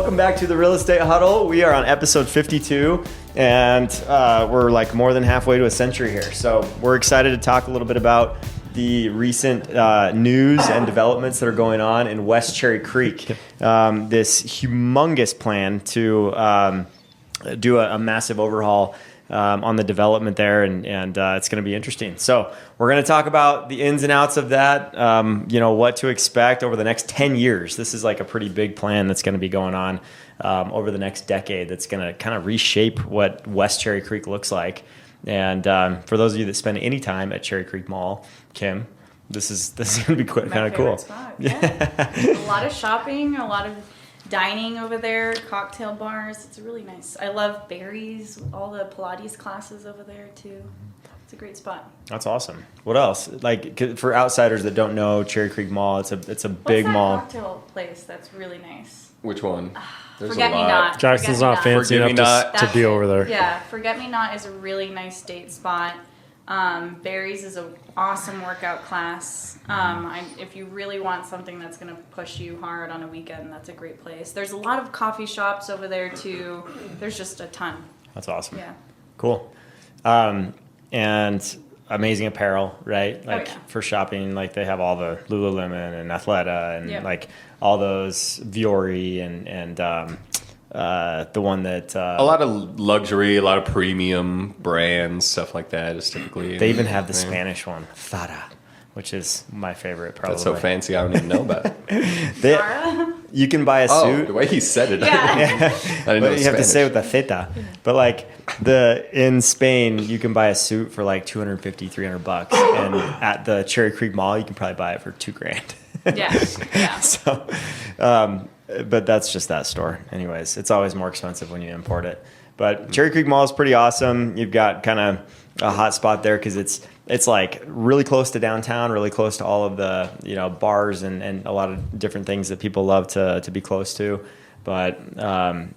welcome back to the Real Estate Huddle. We are on episode 52, and we're like more than halfway to a century here. So we're excited to talk a little bit about the recent news and developments that are going on in West Cherry Creek. This humongous plan to do a massive overhaul on the development there, and it's going to be interesting. So we're going to talk about the ins and outs of that, what to expect over the next 10 years. This is like a pretty big plan that's going to be going on over the next decade that's going to kind of reshape what West Cherry Creek looks like. And for those of you that spend any time at Cherry Creek Mall, Kim, this is going to be kind of cool. Spot. Yeah. A lot of shopping, a lot of dining over there, cocktail bars. It's really nice. I love Barry's, all the Pilates classes over there too. It's a great spot. That's awesome. What else? Like for outsiders that don't know Cherry Creek Mall, it's a big mall. What's that cocktail place that's really nice? Which one? There's Forget Me Not. Jackson's not fancy enough to be over there. Yeah, Forget Me Not is a really nice date spot. Barry's is an awesome workout class. If you really want something that's going to push you hard on a weekend, that's a great place. There's a lot of coffee shops over there too. There's just a ton. That's awesome. Yeah. Cool. And amazing apparel, right? Like for shopping, like they have all the Lululemon and Athleta and like all those Viore and the one that a lot of luxury, a lot of premium brands, stuff like that is typically. They even have the Spanish one, Zara, which is my favorite. Probably that's so fancy. I don't even know about it. You can buy a suit. Oh, the way he said it. Yeah. I didn't know you have to say it with a theta. But like in Spain, you can buy a suit for like $250-$300, and at the Cherry Creek Mall, you can probably buy it for $2,000. Yeah. So, but that's just that store. Anyways, it's always more expensive when you import it. But Cherry Creek Mall is pretty awesome. You've got kind of a hot spot there because it's like really close to downtown, really close to all of the bars and a lot of different things that people love to be close to. But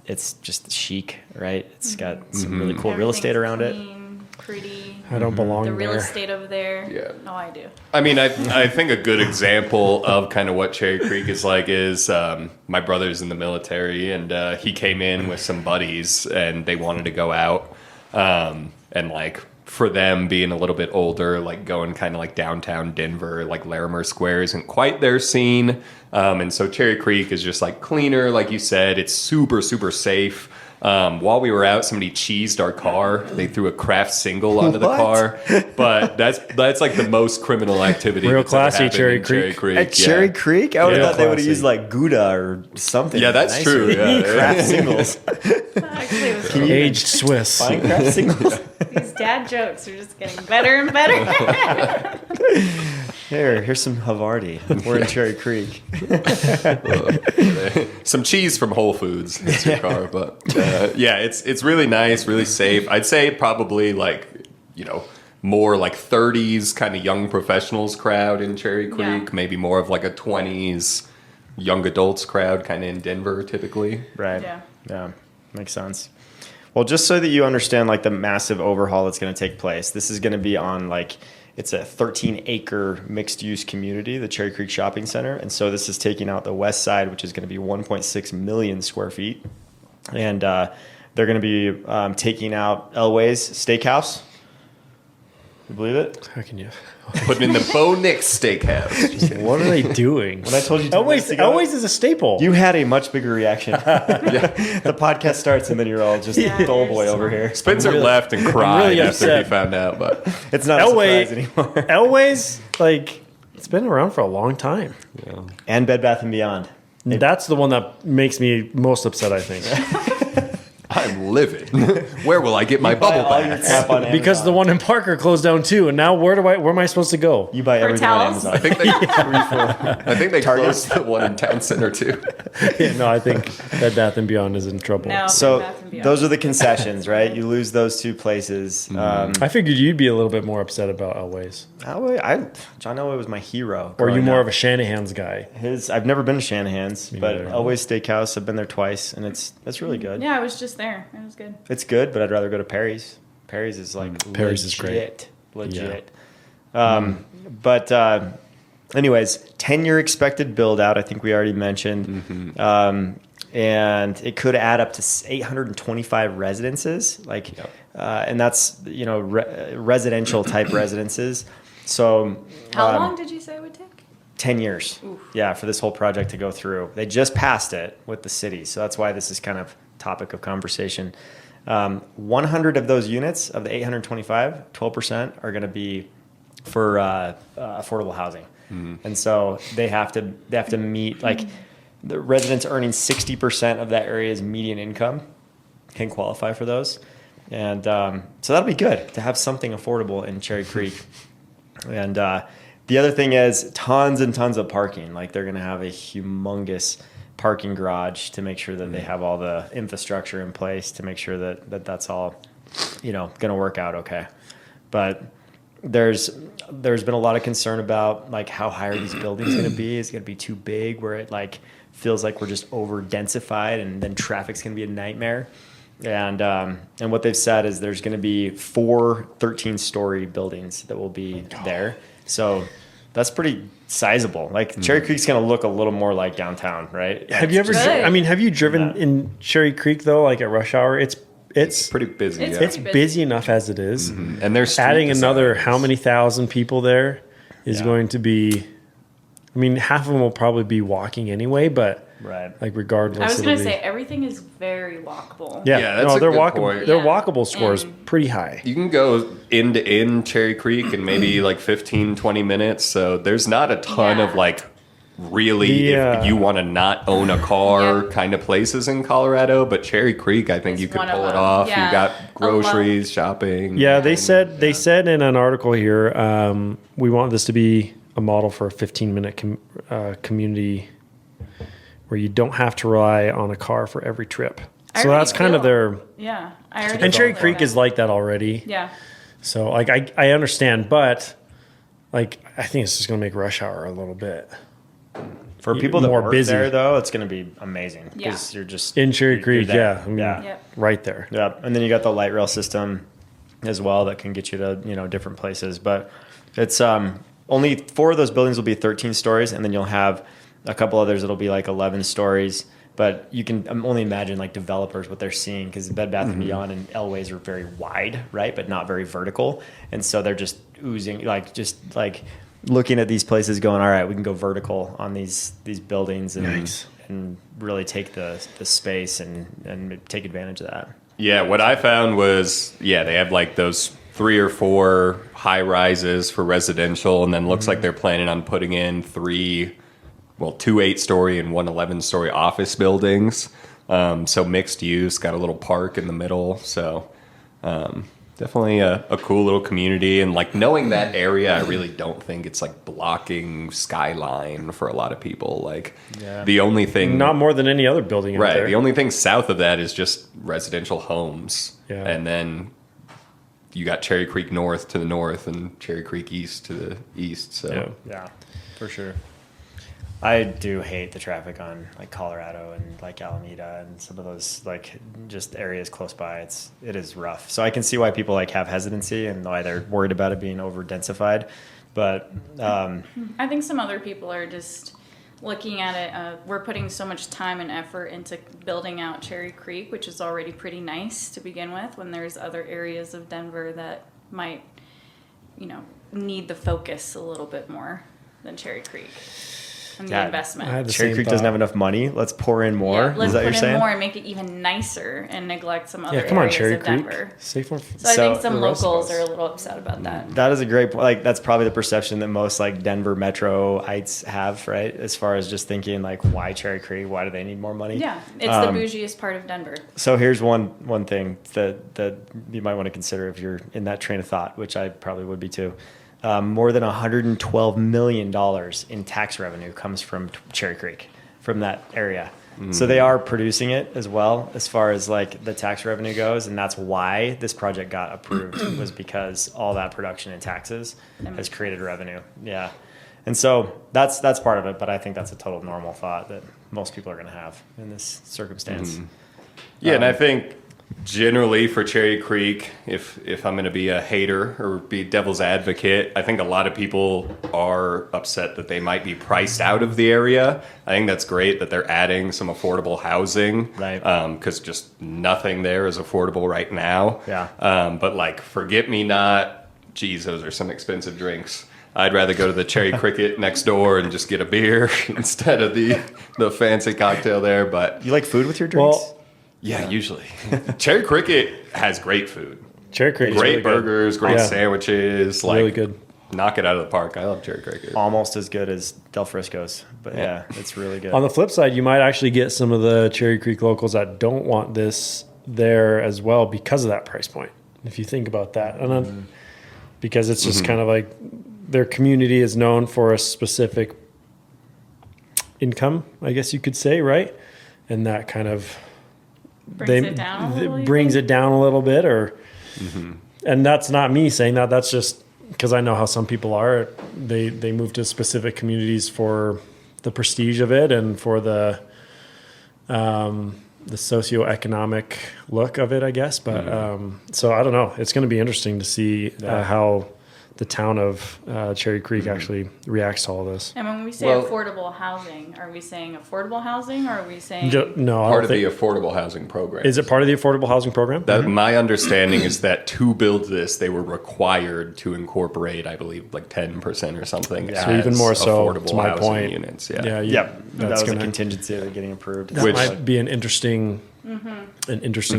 it's just chic, right? It's got some really cool real estate around clean, it. Pretty. I don't belong there. The real estate over there. Yeah. No, I do. I mean, I think a good example of kind of what Cherry Creek is like is my brother's in the military, and he came in with some buddies, and they wanted to go out, and like for them being a little bit older, like going kind of like downtown Denver, like Larimer Square isn't quite their scene, and so Cherry Creek is just like cleaner, like you said. It's super, super safe. While we were out, somebody cheesed our car. They threw a craft single onto the car. But that's like the most criminal activity. Real that's classy, ever Cherry Cherry Creek. Creek. At Cherry Creek? I would have thought they would have classy. used like Gouda or something. Yeah, that's nicer. true. Yeah. Craft singles. Actually, it was Aged Swiss. Fine craft singles. These dad jokes are just getting better and better. Here's some Havarti. We're in Cherry Creek. Some cheese from Whole Foods. That's your car, but it's really nice, really safe. I'd say probably like more like 30s kind of young professionals crowd in Cherry Creek, maybe more of like a 20s young adults crowd kind of in Denver typically. Right. Yeah. Makes sense. Well, just so that you understand like the massive overhaul that's going to take place, this is going to be on like. It's a 13-acre mixed-use community, the Cherry Creek Shopping Center. And so this is taking out the west side, which is going to be 1.6 million square feet. And they're going to be taking out Elway's Steakhouse. You believe it? How can you? Putting in the Bo Nick's Steakhouse. What are they doing? When I told you Elway's is a staple. you had a much bigger reaction. The podcast starts and then you're all just dull boy over here. Spencer left and cried really after upset. he found out, but It's not a surprise anymore. Elway's, like, it's been around for a long time. yeah. And Bed Bath & Beyond. That's the one that makes me most upset, I think. I'm livid. Where will I get my bubble Buy all your bath? crap on Amazon. Because the one in Parker closed down too, and now where am I supposed to go? You buy everything on towels? Amazon. I think they closed the one in Town Center too. Yeah, no, I think Bed Bath & Beyond is in trouble. No. So Bed Bath & Beyond. those are the concessions, right? You lose those two places. I figured you'd be a little bit more upset about Elway's. John Elway was my hero. Or are you growing more up. of a Shanahan's guy? I've never been to Shanahan's, but neither. Elway's Steakhouse, I've been there twice, and it's really good. Yeah, I was just there. It was good. It's good, but I'd rather go to Perry's. Perry's is like Perry's is great. Legit. But anyways, 10-year expected build out. I think we already mentioned. and it could add up to 825 residences, and that's residential type residences. So How long did you say it would take? 10 years. Oof. Yeah, for this whole project to go through. They just passed it with the city, so that's why this is kind of topic of conversation. 100 of those units of the 825, 12% are going to be for affordable housing, and so they have to meet, like, the residents earning 60% of that area's median income can qualify for those, and so that'll be good to have something affordable in Cherry Creek. And the other thing is tons and tons of parking. Like, they're going to have a humongous parking garage to make sure that they have all the infrastructure in place to make sure that's all, going to work out okay. But there's been a lot of concern about, like, how high are these buildings going to be? Is it going to be too big where it, like, feels like we're just over densified and then traffic's going to be a nightmare? And what they've said is there's going to be 4 13-story buildings that will be there. So that's pretty sizable. Like, Cherry Creek's going to look a little more like downtown, right? Have you ever? Have you driven in Cherry Creek though? Like at rush hour, it's pretty busy. It's it's busy enough as it is. And there's Adding another how many thousand people there is going to be. I mean, half of them will probably be walking anyway, but Right. like regardless. I was going to say everything is very walkable. Yeah, that's a their good walkable. point. Their Yeah. walkable score is pretty high. You can go end to end Cherry Creek in maybe like 15, 20 minutes. So there's not a ton of like really, if you want to not own a car kind of places in Colorado, but Cherry Creek, I think It's you could one of pull it them. off. Yeah. You got groceries, shopping. Yeah, they said in an article here, we want this to be a model for a 15-minute community where you don't have to rely on a car for every trip. I So already that's kind of feel- their. Yeah. I already And Cherry feel Creek that. is like that already. Yeah. So like I understand, but like I think it's just going to make rush hour a little bit For people that more work busy. there, though, it's going to be amazing Yeah. because you're just in Cherry you're Creek. there. Yeah, I mean, Yep. right there. Yeah, and then you got the light rail system as well that can get you to different places. But it's only 4 of those buildings will be 13 stories, and then you'll have a couple others that'll be like 11 stories. But you can only imagine like developers what they're seeing because Bed Bath and Beyond and Elways are very wide, right, but not very vertical, and so they're just oozing like looking at these places, going, all right, we can go vertical on these buildings and really take the space and take advantage of that. Yeah, what I found was, they have like those 3 or 4 high rises for residential, and then looks like they're planning on putting in 2 8-story and 1 11-story office buildings. So mixed use, got a little park in the middle. So definitely a cool little community. And like knowing that area, I really don't think it's like blocking skyline for a lot of people. Like the only thing, Not more than any other building out right? there. The only thing south of that is just residential homes, and then you got Cherry Creek North to the north and Cherry Creek East to the east. So Yeah, for sure. I do hate the traffic on like Colorado and like Alameda and some of those like just areas close by. It is rough. So I can see why people like have hesitancy and why they're worried about it being over densified. But I think some other people are just looking at it. We're putting so much time and effort into building out Cherry Creek, which is already pretty nice to begin with, when there's other areas of Denver that might, need the focus a little bit more than Cherry Creek and the Yeah, investment. I had the Cherry same Creek doesn't thought. have enough money. Let's pour in more. Yeah, let's Is that what put you're in saying? more and make it even nicer and neglect some other Yeah, come on, areas Cherry of Creek. Denver. Safe one. So I think some for the rest of locals us. are a little upset about that. That is a great point. Like that's probably the perception that most like Denver Metroites have, right? As far as just thinking like, why Cherry Creek? Why do they need more money? Yeah, it's the bougiest part of Denver. So here's one thing that you might want to consider if you're in that train of thought, which I probably would be too. More than $112 million in tax revenue comes from Cherry Creek, from that area. So they are producing it as well as far as like the tax revenue goes, and that's why this project got approved was because all that production and taxes has created revenue. Yeah, and so that's part of it. But I think that's a total normal thought that most people are going to have in this circumstance. Yeah, and I think generally for Cherry Creek, if I'm going to be a hater or be devil's advocate, I think a lot of people are upset that they might be priced out of the area. I think that's great that they're adding some affordable housing, Right. Because just nothing there is affordable right now. Yeah. But like, forget me not. Geez, those are some expensive drinks. I'd rather go to the Cherry Cricket next door and just get a beer instead of the fancy cocktail there. But You like food with your drinks? Well, yeah, usually. Cherry Cricket has great food. Cherry Creek, Great really good. burgers, great Yeah. sandwiches. Like, Really good. Knock it out of the park. I love Cherry Cricket. Almost as good as Del Frisco's, but yeah, it's really good. On the flip side, you might actually get some of the Cherry Creek locals that don't want this there as well because of that price point. If you think about that, and then, because it's just kind of like their community is known for a specific income, I guess you could say, right? And that kind of Brings it down a little, you brings think? it down a little bit, or and that's not me saying that. That's just because I know how some people are. They move to specific communities for the prestige of it and for the socioeconomic look of it, I guess. But so I don't know. It's going to be interesting to see how the town of Cherry Creek actually reacts to all this. And when we say Well- affordable housing, are we saying affordable housing, or are we saying No, I Part don't of the think. affordable housing program. Is it part of the affordable housing program? That my understanding is that to build this, they were required to incorporate, I believe, like 10% or something. So So even as more so, affordable to my housing point. units. Yeah, Yep, that that's was a gonna contingency of it getting approved. that Which- might be an interesting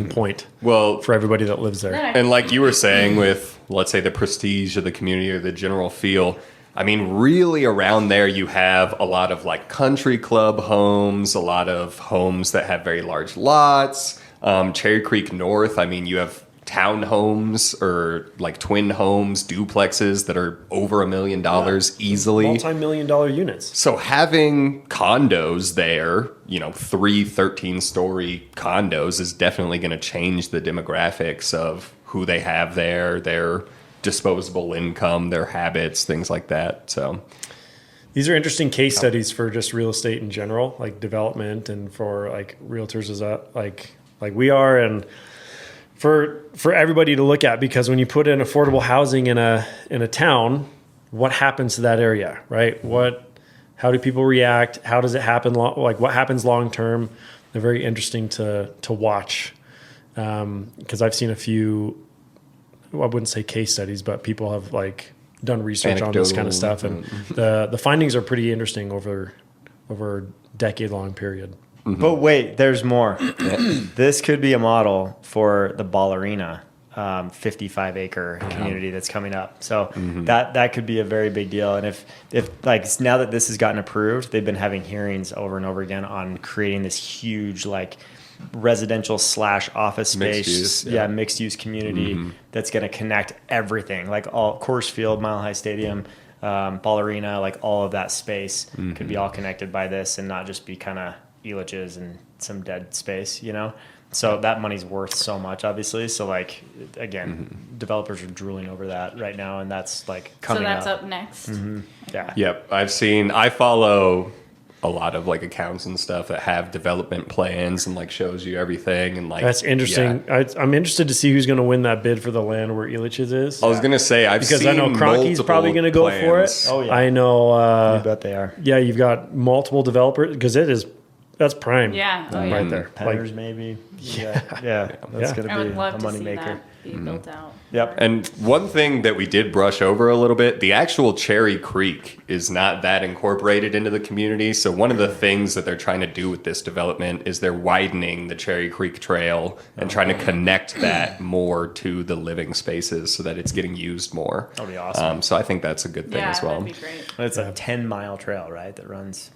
point Well, for everybody that lives there. and like you were saying with, let's say, the prestige of the community or the general feel, I mean, really around there you have a lot of like country club homes, a lot of homes that have very large lots. Cherry Creek North, I mean, you have townhomes or like twin homes, duplexes that are over $1 million easily. Multi-million-dollar units. So having condos there, 13-story condos is definitely going to change the demographics of who they have there, their disposable income, their habits, things like that. So These are interesting case studies for just real estate in general, like development, and for like realtors is that like we are, and for everybody to look at, because when you put in affordable housing in a town, what happens to that area, right? How do people react? How does it happen? Like what happens long term? They're very interesting to watch, because I've seen a few. Well, I wouldn't say case studies, but people have like done research on this kind of stuff, and the findings are pretty interesting over a decade-long period. But wait, there's more. This could be a model for the Ballerina 55-acre community that's coming up. So that could be a very big deal. And if like now that this has gotten approved, they've been having hearings over and over again on creating this huge like residential / office Mixed space, use, yeah. mixed use community that's going to connect everything, like all Coors Field, Mile High Stadium, Ballerina, like all of that space could be all connected by this, and not just be kind of Elitch's and some dead space, So that money's worth so much, obviously. So like again, developers are drooling over that right now, and that's like coming so that's up. up next? Yeah. Yep, I follow a lot of like accounts and stuff that have development plans and like shows you everything, and like That's interesting. yeah. I'm interested to see who's going to win that bid for the land where Elitch's is. I was gonna say because seen I know Cronky's probably going to go for it. plans. Oh, yeah. I know. I bet they are. Yeah, you've got multiple developers because that's prime. Yeah. Oh, yeah. right there. Penners maybe. Yeah. That's Yeah. going I to would be love a to see moneymaker. that be built out. Yep. And one thing that we did brush over a little bit, the actual Cherry Creek is not that incorporated into the community. So one of the things that they're trying to do with this development is they're widening the Cherry Creek Trail and trying to connect that more to the living spaces so that it's getting used more. That'll be awesome. So I think that's a good thing Yeah, as well. that'd be great. It's a 10-mile trail, right? That runs,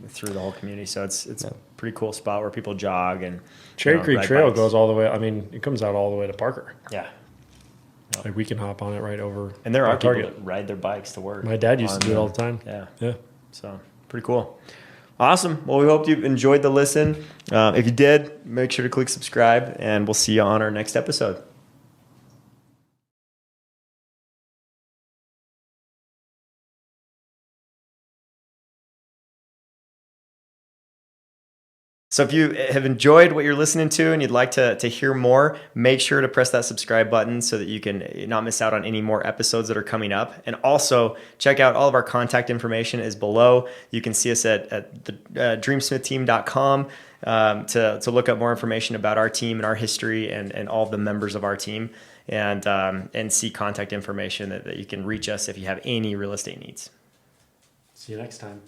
through the whole community. So it's a pretty cool spot where people jog and Cherry Creek ride Trail bikes. goes all the way. I mean, it comes out all the way to Parker. Yeah. Like we can hop on it right over. And there are by people Target. that ride their bikes to work. My dad used on to do it all the time. Yeah. Yeah. So pretty cool. Awesome. Well, we hope you enjoyed the listen. If you did, make sure to click subscribe, and we'll see you on our next episode. So if you have enjoyed what you're listening to and you'd like to hear more, make sure to press that subscribe button so that you can not miss out on any more episodes that are coming up. And also check out all of our contact information is below. You can see us at the dreamsmithteam.com to look up more information about our team and our history and all of the members of our team, and see contact information that you can reach us if you have any real estate needs. See you next time.